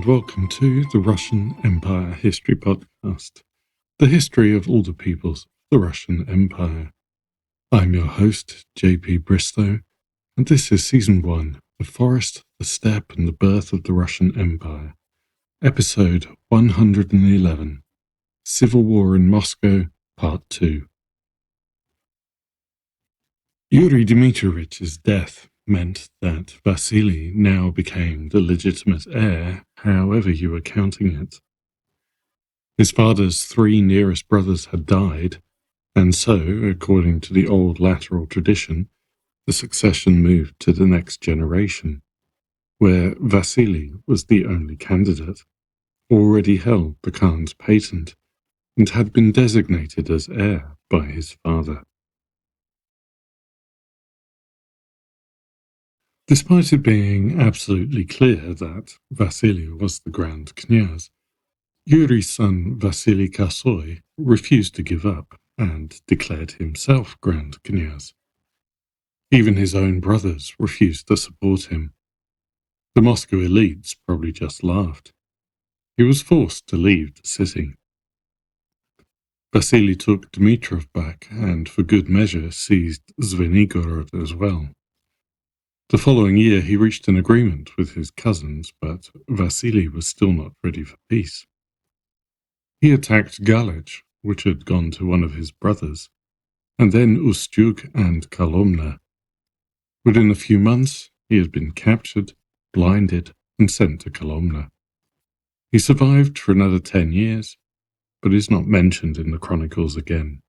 and welcome to the Russian Empire History Podcast, the history of all the peoples of the Russian Empire. I'm your host, JP Bristow, and this is Season 1, The Forest, the Steppe and the Birth of the Russian Empire, Episode 111, Civil War in Moscow, Part 2. Yuri Dmitrievich's death meant that Vasily now became the legitimate heir, however you were counting it. His father's 3 nearest brothers had died, and so, according to the old lateral tradition, the succession moved to the next generation, where Vasily was the only candidate, already held the Khan's patent, and had been designated as heir by his father. Despite it being absolutely clear that Vasily was the Grand Knyaz, Yuri's son Vasily Kosoi refused to give up and declared himself Grand Knyaz. Even his own brothers refused to support him. The Moscow elites probably just laughed. He was forced to leave the city. Vasily took Dmitrov back and, for good measure, seized Zvenigorod as well. The following year he reached an agreement with his cousins, but Vasily was still not ready for peace. He attacked Galach, which had gone to one of his brothers, and then Ustyug and Kolomna. Within a few months he had been captured, blinded, and sent to Kolomna. He survived for another 10 years, but is not mentioned in the chronicles again.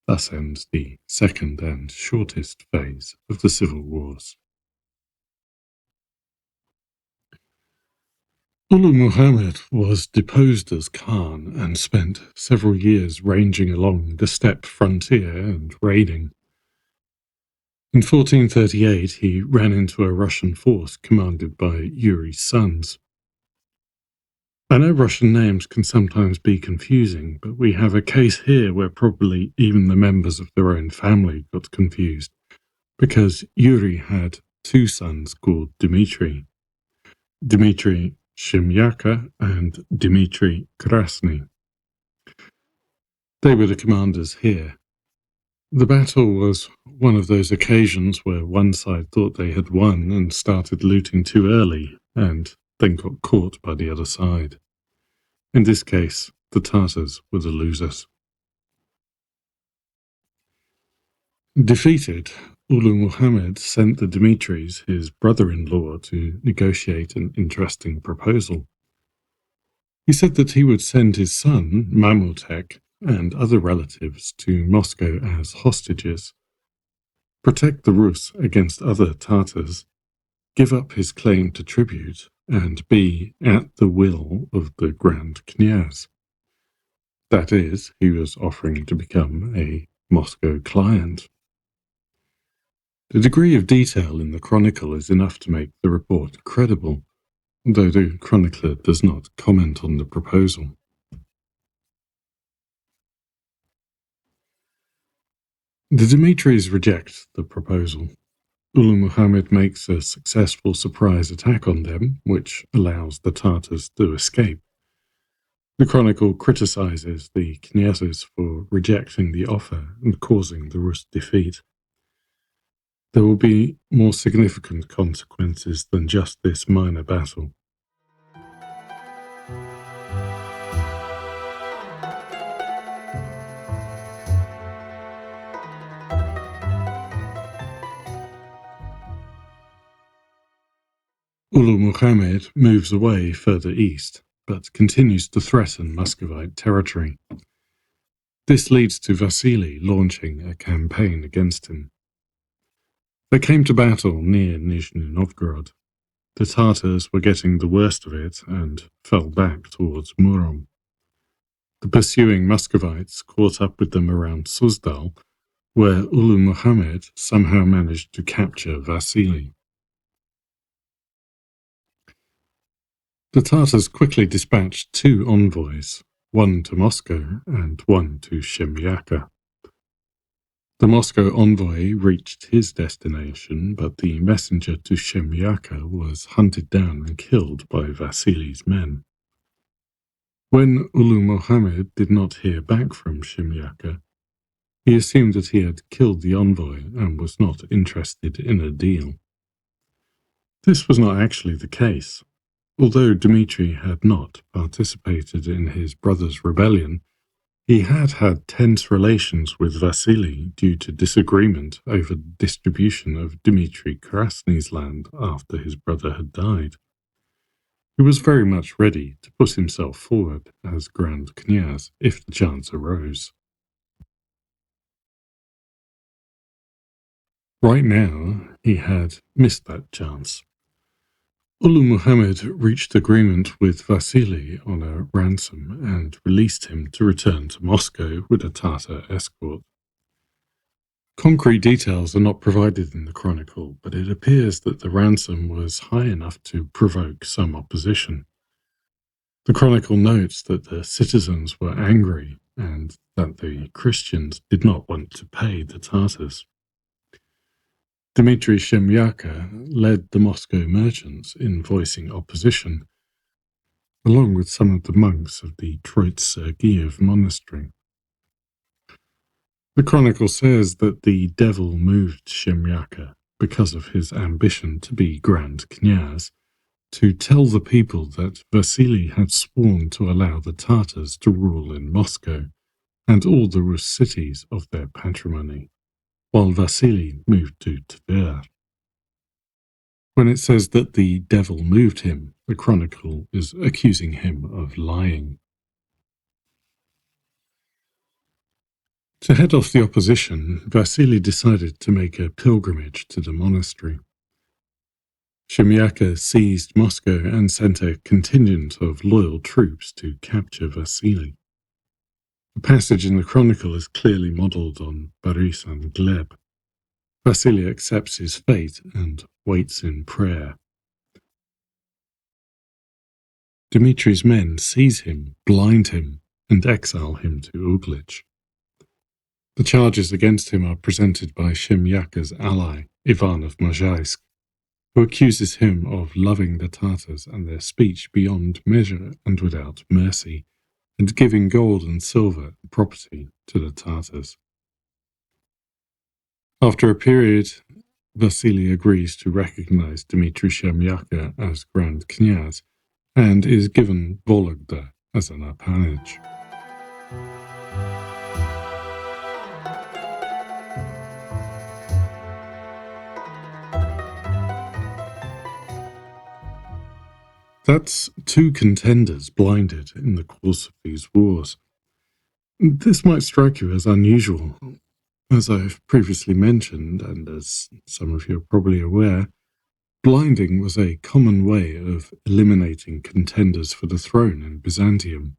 Thus ends the second and shortest phase of the civil wars. Ulu Muhammad was deposed as Khan and spent several years ranging along the steppe frontier and raiding. In 1438 he ran into a Russian force commanded by Yuri's sons. I know Russian names can sometimes be confusing, but we have a case here where probably even the members of their own family got confused, because Yuri had 2 sons called Dmitry Shemyaka and Dmitry Krasny. They were the commanders here. The battle was one of those occasions where one side thought they had won and started looting too early, and then got caught by the other side. In this case, the Tatars were the losers. Defeated, Ulu Muhammad sent the Dmitris, his brother-in-law, to negotiate an interesting proposal. He said that he would send his son, Mamutek, and other relatives to Moscow as hostages, protect the Rus against other Tatars, give up his claim to tribute, and be at the will of the Grand Knyaz. That is, he was offering to become a Moscow client. The degree of detail in the chronicle is enough to make the report credible, though the chronicler does not comment on the proposal. The Dmitris reject the proposal. Ulu Muhammad makes a successful surprise attack on them, which allows the Tatars to escape. The chronicle criticizes the Knyazes for rejecting the offer and causing the Rus defeat. There will be more significant consequences than just this minor battle. Ulu Muhammad moves away further east, but continues to threaten Muscovite territory. This leads to Vasily launching a campaign against him. They came to battle near Nizhny Novgorod. The Tatars were getting the worst of it and fell back towards Murom. The pursuing Muscovites caught up with them around Suzdal, where Ulu Muhammad somehow managed to capture Vasily. The Tatars quickly dispatched 2 envoys, one to Moscow and one to Shemyaka. The Moscow envoy reached his destination, but the messenger to Shemyaka was hunted down and killed by Vasily's men. When Ulu Mohammed did not hear back from Shemyaka, he assumed that he had killed the envoy and was not interested in a deal. This was not actually the case. Although Dmitry had not participated in his brother's rebellion, he had had tense relations with Vasily due to disagreement over the distribution of Dmitry Krasny's land after his brother had died. He was very much ready to put himself forward as Grand Knyaz if the chance arose. Right now, he had missed that chance. Ulu Muhammad reached agreement with Vasily on a ransom and released him to return to Moscow with a Tatar escort. Concrete details are not provided in the chronicle, but it appears that the ransom was high enough to provoke some opposition. The chronicle notes that the citizens were angry and that the Christians did not want to pay the Tatars. Dmitry Shemyaka led the Moscow merchants in voicing opposition, along with some of the monks of the Troitse-Sergiev monastery. The chronicle says that the devil moved Shemyaka, because of his ambition to be Grand Knyaz, to tell the people that Vasily had sworn to allow the Tatars to rule in Moscow and all the Rus cities of their patrimony, while Vasily moved to Tver. When it says that the devil moved him, the chronicle is accusing him of lying. To head off the opposition, Vasily decided to make a pilgrimage to the monastery. Shemyaka seized Moscow and sent a contingent of loyal troops to capture Vasily. The passage in the chronicle is clearly modelled on Boris and Gleb. Vasily accepts his fate and waits in prayer. Dmitry's men seize him, blind him, and exile him to Uglitch. The charges against him are presented by Shemyaka's ally, Ivan of Mozhaisk, who accuses him of loving the Tatars and their speech beyond measure and without mercy, and giving gold and silver and property to the Tatars. After a period, Vasily agrees to recognize Dmitry Shemyaka as Grand Knyaz and is given Vologda as an appanage. That's two contenders blinded in the course of these wars. This might strike you as unusual. As I've previously mentioned, and as some of you are probably aware, blinding was a common way of eliminating contenders for the throne in Byzantium.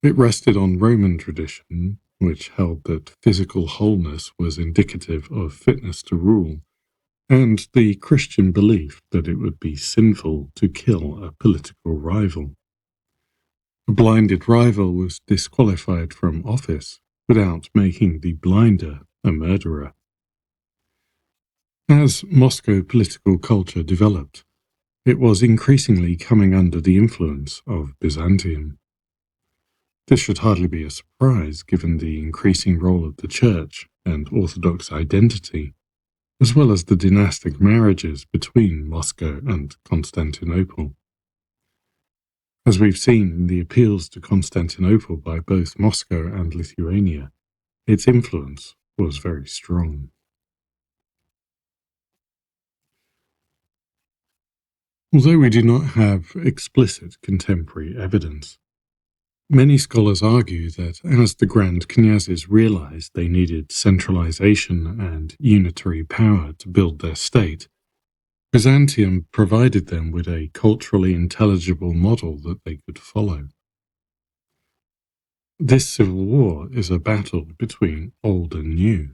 It rested on Roman tradition, which held that physical wholeness was indicative of fitness to rule, and the Christian belief that it would be sinful to kill a political rival. A blinded rival was disqualified from office without making the blinder a murderer. As Moscow political culture developed, it was increasingly coming under the influence of Byzantium. This should hardly be a surprise given the increasing role of the Church and Orthodox identity, as well as the dynastic marriages between Moscow and Constantinople. As we've seen in the appeals to Constantinople by both Moscow and Lithuania, its influence was very strong. Although we do not have explicit contemporary evidence, many scholars argue that as the Grand Knyazes realized they needed centralization and unitary power to build their state, Byzantium provided them with a culturally intelligible model that they could follow. This civil war is a battle between old and new.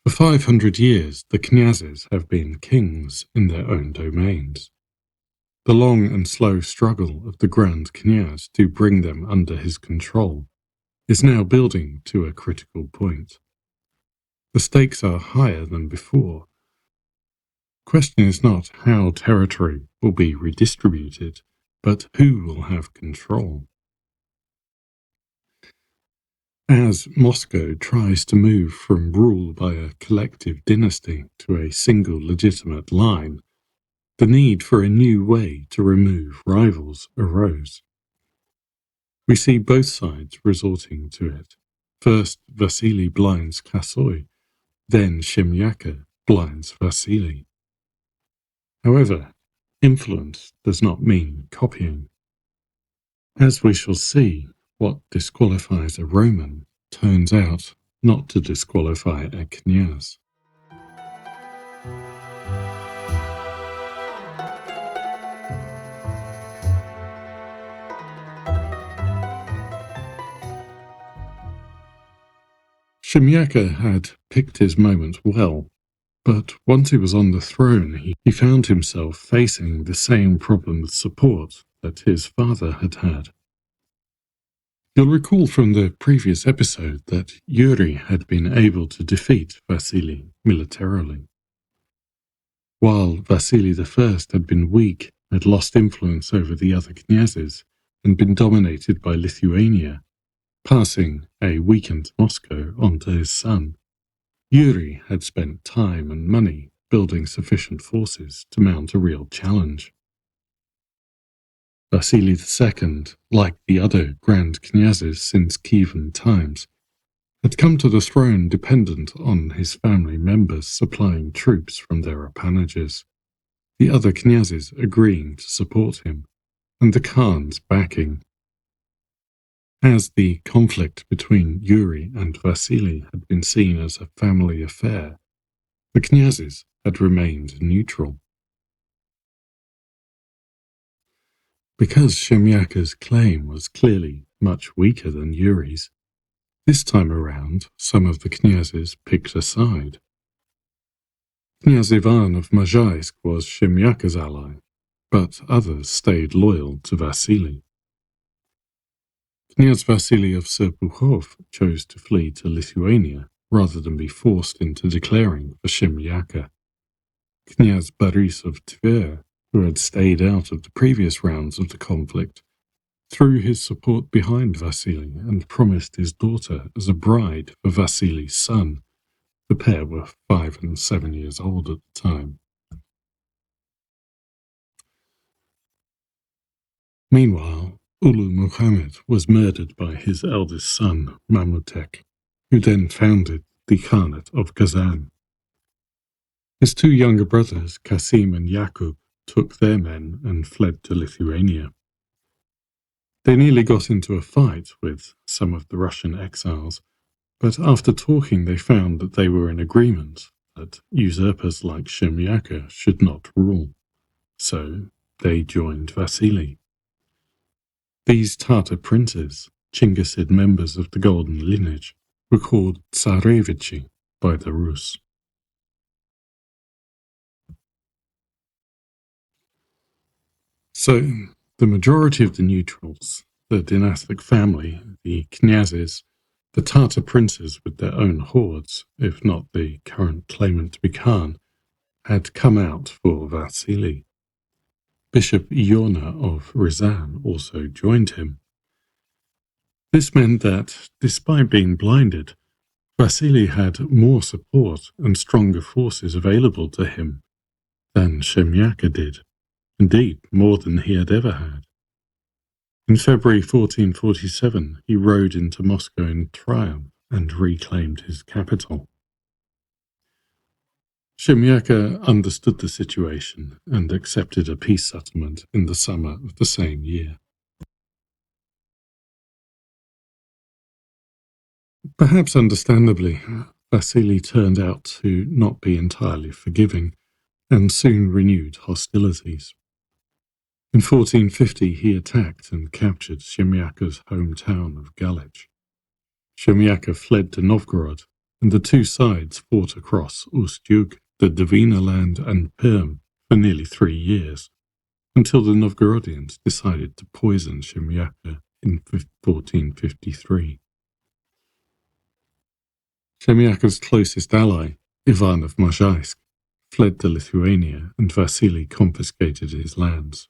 For 500 years, the Knyazes have been kings in their own domains. The long and slow struggle of the Grand Knyaz to bring them under his control is now building to a critical point. The stakes are higher than before. The question is not how territory will be redistributed, but who will have control. As Moscow tries to move from rule by a collective dynasty to a single legitimate line, the need for a new way to remove rivals arose. We see both sides resorting to it. First, Vasily blinds Kasoy, then Shemyaka blinds Vasily. However, influence does not mean copying. As we shall see, what disqualifies a Roman turns out not to disqualify a knyaz. Shemyaka had picked his moment well, but once he was on the throne, he found himself facing the same problem with support that his father had had. You'll recall from the previous episode that Yuri had been able to defeat Vasily militarily. While Vasily I had been weak, had lost influence over the other knyazes, and been dominated by Lithuania, passing a weakened Moscow onto his son, Yuri had spent time and money building sufficient forces to mount a real challenge. Vasily II, like the other Grand Knyazes since Kievan times, had come to the throne dependent on his family members supplying troops from their appanages, the other Knyazes agreeing to support him, and the Khans backing. As the conflict between Yuri and Vasily had been seen as a family affair, the Knyazes had remained neutral. Because Shemyaka's claim was clearly much weaker than Yuri's, this time around some of the Knyazes picked a side. Knyaz Ivan of Mazhaisk was Shemyaka's ally, but others stayed loyal to Vasily. Knyaz Vasily of Serpukhov chose to flee to Lithuania rather than be forced into declaring for Shemyaka. Knyaz Boris of Tver, who had stayed out of the previous rounds of the conflict, threw his support behind Vasily and promised his daughter as a bride for Vasily's son. The pair were 5 and 7 years old at the time. Meanwhile, Ulu Muhammad was murdered by his eldest son, Mamutek, who then founded the Khanate of Kazan. His two younger brothers, Kasim and Yakub, took their men and fled to Lithuania. They nearly got into a fight with some of the Russian exiles, but after talking they found that they were in agreement that usurpers like Shemyaka should not rule. So they joined Vasily. These Tatar princes, Chinggisid members of the Golden Lineage, were called Tsarevichi by the Rus. So, the majority of the neutrals, the dynastic family, the knyazes, the Tatar princes with their own hordes, if not the current claimant to be Khan, had come out for Vasily. Bishop Iona of Ryazan also joined him. This meant that, despite being blinded, Vasily had more support and stronger forces available to him than Shemyaka did. Indeed, more than he had ever had. In February 1447, he rode into Moscow in triumph and reclaimed his capital. Shemyaka understood the situation and accepted a peace settlement in the summer of the same year. Perhaps understandably, Vasily turned out to not be entirely forgiving and soon renewed hostilities. In 1450, he attacked and captured Shemyaka's hometown of Galich. Shemyaka fled to Novgorod, and the two sides fought across Ust-Yug, the Dvina land, and Perm for nearly 3 years, until the Novgorodians decided to poison Shemyaka in 1453. Shemyaka's closest ally, Ivan of Mozhaisk, fled to Lithuania and Vasily confiscated his lands.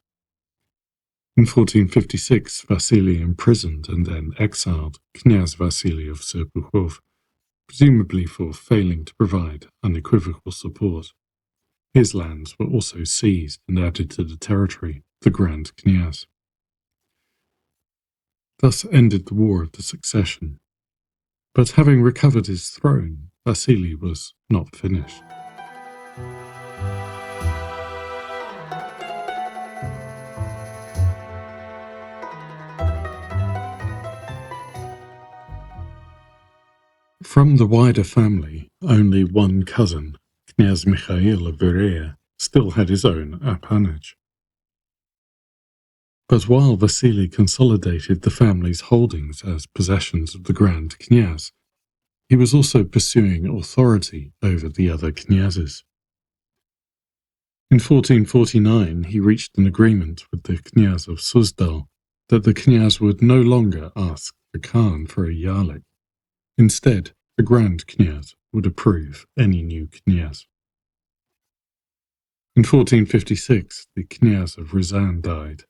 In 1456, Vasily imprisoned and then exiled Knyaz Vasily of Serpukhov, presumably for failing to provide unequivocal support. His lands were also seized and added to the territory of the Grand Knyaz. Thus ended the War of the Succession. But having recovered his throne, Vasily was not finished. From the wider family, only one cousin, Knyaz Mikhail of Verea, still had his own appanage. But while Vasily consolidated the family's holdings as possessions of the Grand Knyaz, he was also pursuing authority over the other knyazes. In 1449, he reached an agreement with the Knyaz of Suzdal that the Knyaz would no longer ask the Khan for a Yarlik. Instead, the Grand Knyaz would approve any new Knyaz. In 1456, the Knyaz of Ryazan died.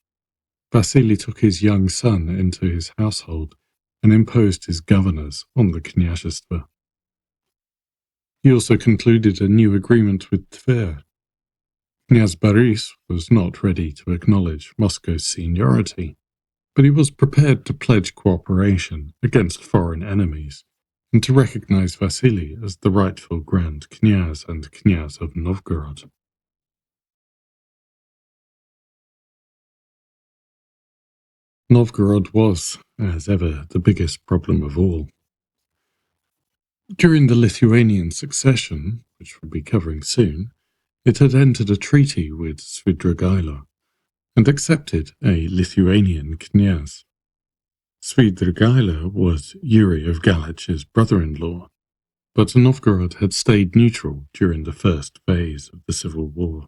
Vasily took his young son into his household and imposed his governors on the Knyazhestva. He also concluded a new agreement with Tver. Knyaz Boris was not ready to acknowledge Moscow's seniority, but he was prepared to pledge cooperation against foreign enemies and to recognize Vasily as the rightful Grand Knyaz and Knyaz of Novgorod. Novgorod was, as ever, the biggest problem of all. During the Lithuanian succession, which we'll be covering soon, it had entered a treaty with Svidrigaila and accepted a Lithuanian knyaz. Svidrigaila was Yuri of Galich's brother-in-law, but Novgorod had stayed neutral during the first phase of the civil war.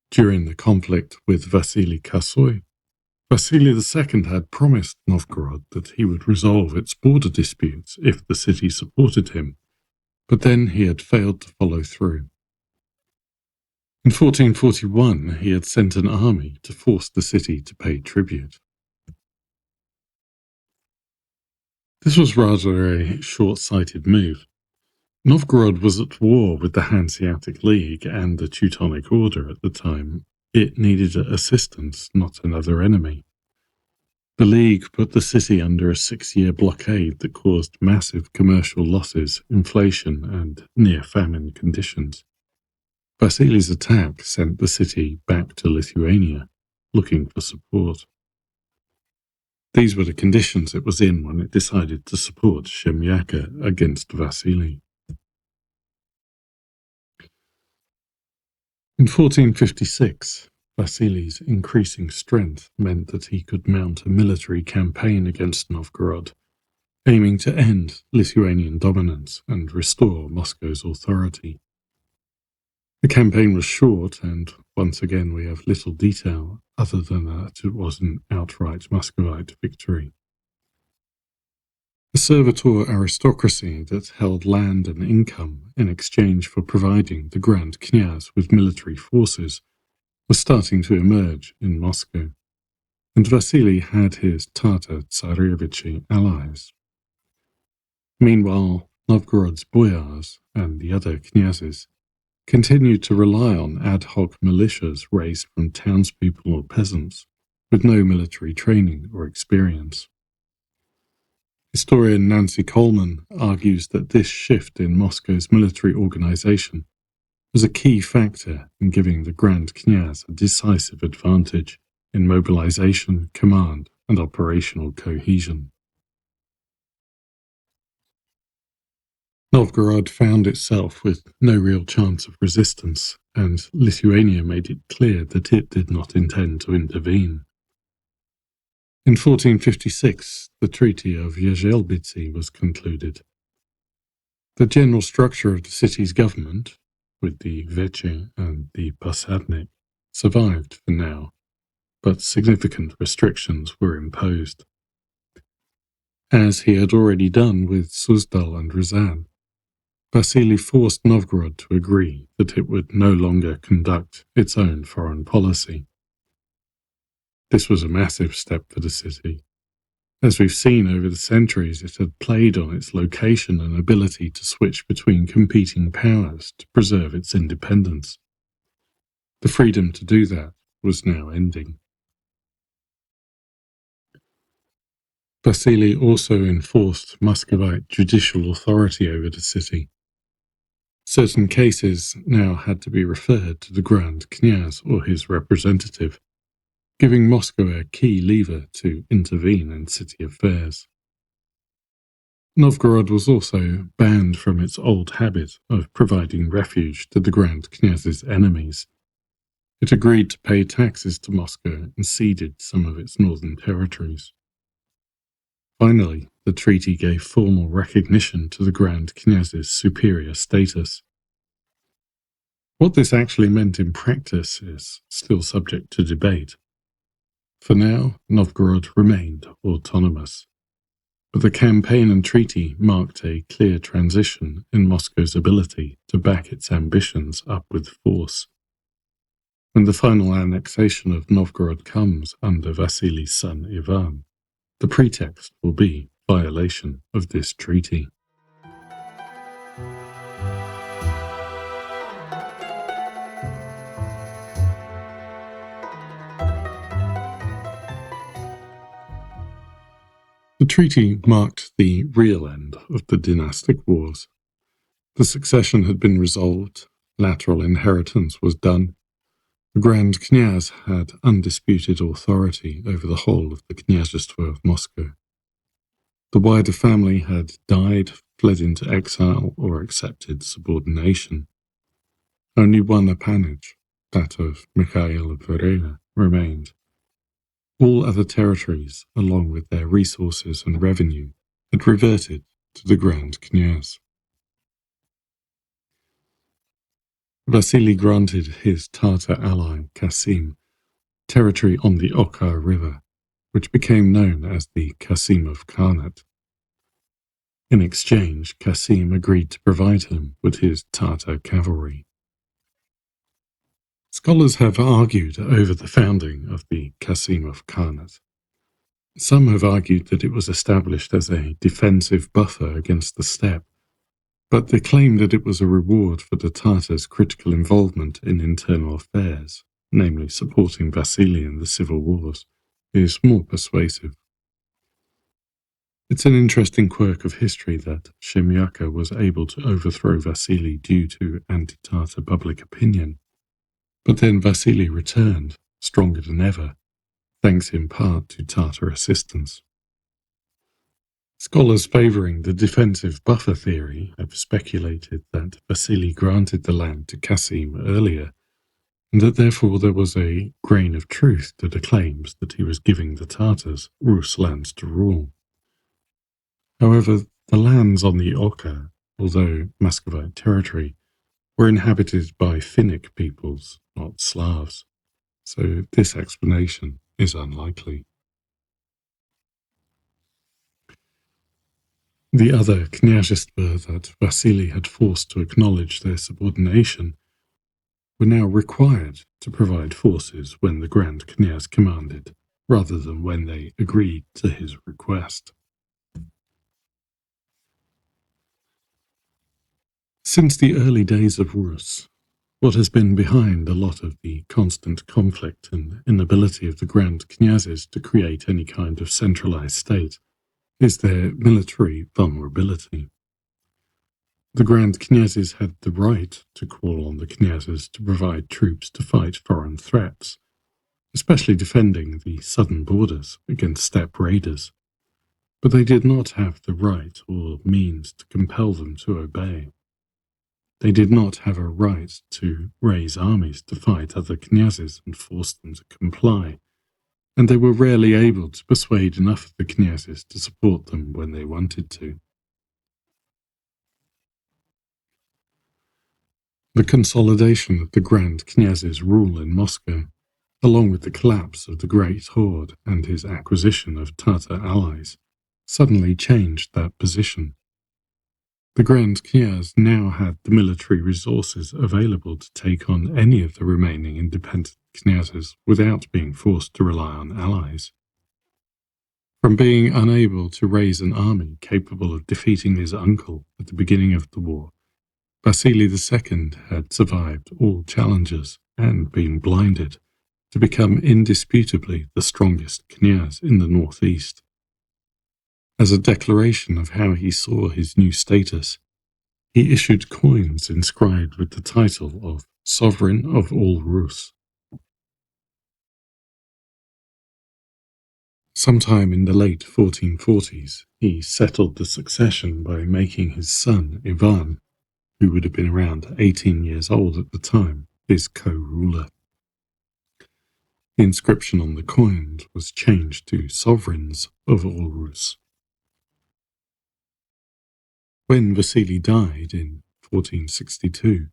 During the conflict with Vasily Kasoy, Vasily II had promised Novgorod that he would resolve its border disputes if the city supported him, but then he had failed to follow through. In 1441, he had sent an army to force the city to pay tribute. This was rather a short-sighted move. Novgorod was at war with the Hanseatic League and the Teutonic Order at the time. It needed assistance, not another enemy. The League put the city under a 6-year blockade that caused massive commercial losses, inflation, and near-famine conditions. Vasily's attack sent the city back to Lithuania, looking for support. These were the conditions it was in when it decided to support Shemyaka against Vasily. In 1456, Vasily's increasing strength meant that he could mount a military campaign against Novgorod, aiming to end Lithuanian dominance and restore Moscow's authority. The campaign was short, and once again we have little detail other than that it was an outright Muscovite victory. The servitor aristocracy that held land and income in exchange for providing the Grand Knyaz with military forces was starting to emerge in Moscow, and Vasily had his Tatar Tsarevichi allies. Meanwhile, Novgorod's boyars and the other knyazes continued to rely on ad hoc militias raised from townspeople or peasants with no military training or experience. Historian Nancy Coleman argues that this shift in Moscow's military organization was a key factor in giving the Grand Knyaz a decisive advantage in mobilization, command, and operational cohesion. Novgorod found itself with no real chance of resistance, and Lithuania made it clear that it did not intend to intervene. In 1456, the Treaty of Jezelbitsy was concluded. The general structure of the city's government, with the Veche and the Posadnik, survived for now, but significant restrictions were imposed. as he had already done with Suzdal and Ryazan. Vasily forced Novgorod to agree that it would no longer conduct its own foreign policy. This was a massive step for the city. As we've seen over the centuries, it had played on its location and ability to switch between competing powers to preserve its independence. The freedom to do that was now ending. Vasily also enforced Muscovite judicial authority over the city. Certain cases now had to be referred to the Grand Knyaz or his representative, giving Moscow a key lever to intervene in city affairs. Novgorod was also banned from its old habit of providing refuge to the Grand Knyaz's enemies. It agreed to pay taxes to Moscow and ceded some of its northern territories. Finally, the treaty gave formal recognition to the Grand Knyaz's superior status. What this actually meant in practice is still subject to debate. For now, Novgorod remained autonomous, but the campaign and treaty marked a clear transition in Moscow's ability to back its ambitions up with force. When the final annexation of Novgorod comes under Vasily's son Ivan, the pretext will be violation of this treaty. The treaty marked the real end of the dynastic wars. The succession had been resolved, lateral inheritance was done. The Grand Knyaz had undisputed authority over the whole of the Knyazhestvo of Moscow. The wider family had died, fled into exile, or accepted subordination. Only one appanage, that of Mikhail of Verena, remained. All other territories, along with their resources and revenue, had reverted to the Grand Knyaz. Vasily granted his Tatar ally Kasim territory on the Oka River, which became known as the Kasimov Khanate. In exchange, Kasim agreed to provide him with his Tatar cavalry. Scholars have argued over the founding of the Kasimov Khanate. Some have argued that it was established as a defensive buffer against the steppe, but they claim that it was a reward for the Tatars' critical involvement in internal affairs, namely supporting Vasily in the civil wars, is more persuasive. It's an interesting quirk of history that Shemyaka was able to overthrow Vasily due to anti-Tatar public opinion, but then Vasily returned, stronger than ever, thanks in part to Tatar assistance. Scholars favouring the defensive buffer theory have speculated that Vasily granted the land to Kasim earlier, and that therefore there was a grain of truth to the claims that he was giving the Tatars Rus lands to rule. However, the lands on the Oka, although Muscovite territory, were inhabited by Finnic peoples, not Slavs, so this explanation is unlikely. The other Knyazhestva that Vasily had forced to acknowledge their subordination were now required to provide forces when the Grand Knyaz commanded, rather than when they agreed to his request. Since the early days of Rus, what has been behind a lot of the constant conflict and inability of the Grand Knyazes to create any kind of centralized state is their military vulnerability. The Grand Knyazes had the right to call on the Knyazes to provide troops to fight foreign threats, especially defending the southern borders against steppe raiders, but they did not have the right or means to compel them to obey. They did not have a right to raise armies to fight other Knyazes and force them to comply, and they were rarely able to persuade enough of the Knyazes to support them when they wanted to. The consolidation of the Grand Knyaz's rule in Moscow, along with the collapse of the Great Horde and his acquisition of Tatar allies, suddenly changed that position. The Grand Knyaz now had the military resources available to take on any of the remaining independent knyazes without being forced to rely on allies. From being unable to raise an army capable of defeating his uncle at the beginning of the war, Vasily II had survived all challenges and been blinded to become indisputably the strongest knyaz in the northeast. As a declaration of how he saw his new status, he issued coins inscribed with the title of Sovereign of all Rus. Sometime in the late 1440s, he settled the succession by making his son Ivan, who would have been around 18 years old at the time, his co-ruler. The inscription on the coins was changed to Sovereigns of all Rus. When Vasily died in 1462,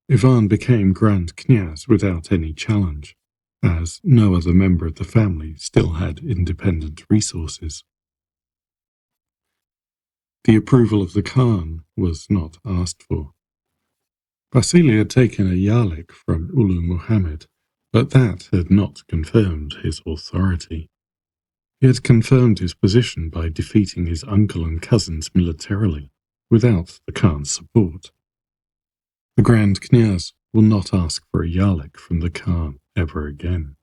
Ivan became Grand Knyaz without any challenge, as no other member of the family still had independent resources. The approval of the Khan was not asked for. Vasily had taken a Yalik from Ulu Muhammad, but that had not confirmed his authority. He had confirmed his position by defeating his uncle and cousins militarily, without the Khan's support. The Grand Knyaz will not ask for a Yalik from the Khan ever again.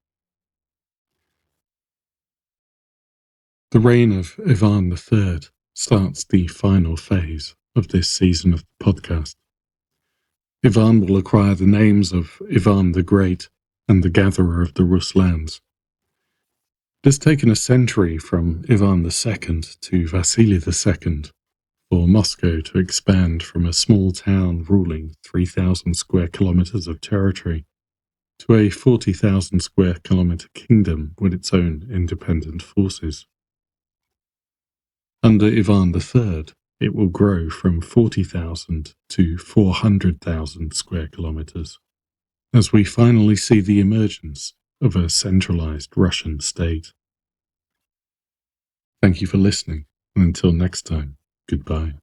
The reign of Ivan III starts the final phase of this season of the podcast. Ivan will acquire the names of Ivan the Great and the Gatherer of the Rus lands. It has taken a century from Ivan II to Vasily II for Moscow to expand from a small town ruling 3,000 square kilometers of territory to a 40,000 square kilometer kingdom with its own independent forces. Under Ivan III, it will grow from 40,000 to 400,000 square kilometers, as we finally see the emergence of a centralized Russian state. Thank you for listening, and until next time, goodbye.